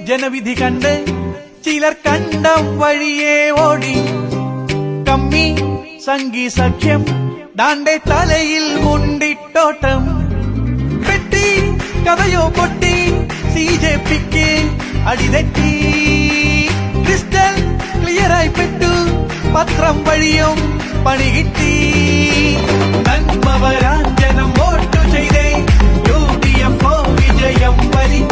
ജനവിധി കണ്ട് ചിലർ കണ്ടം വഴിയേ ഓടി. കമ്മി സംഗീ സഖ്യം ദാണ്ടെ തലയിൽ മുണ്ടിട്ടോട്ടം. പെട്ടി കഥയോ പൊട്ടി CJPക്ക് അടിതെറ്റി. ക്രിസ്റ്റൽ ക്ലിയറായി പെട്ടു പത്രം വഴിയും പണി കിട്ടി. നന്മ വരാൻ ജനം വോട്ടു ചെയ്തേ UDF വിജയം വരിക്കും.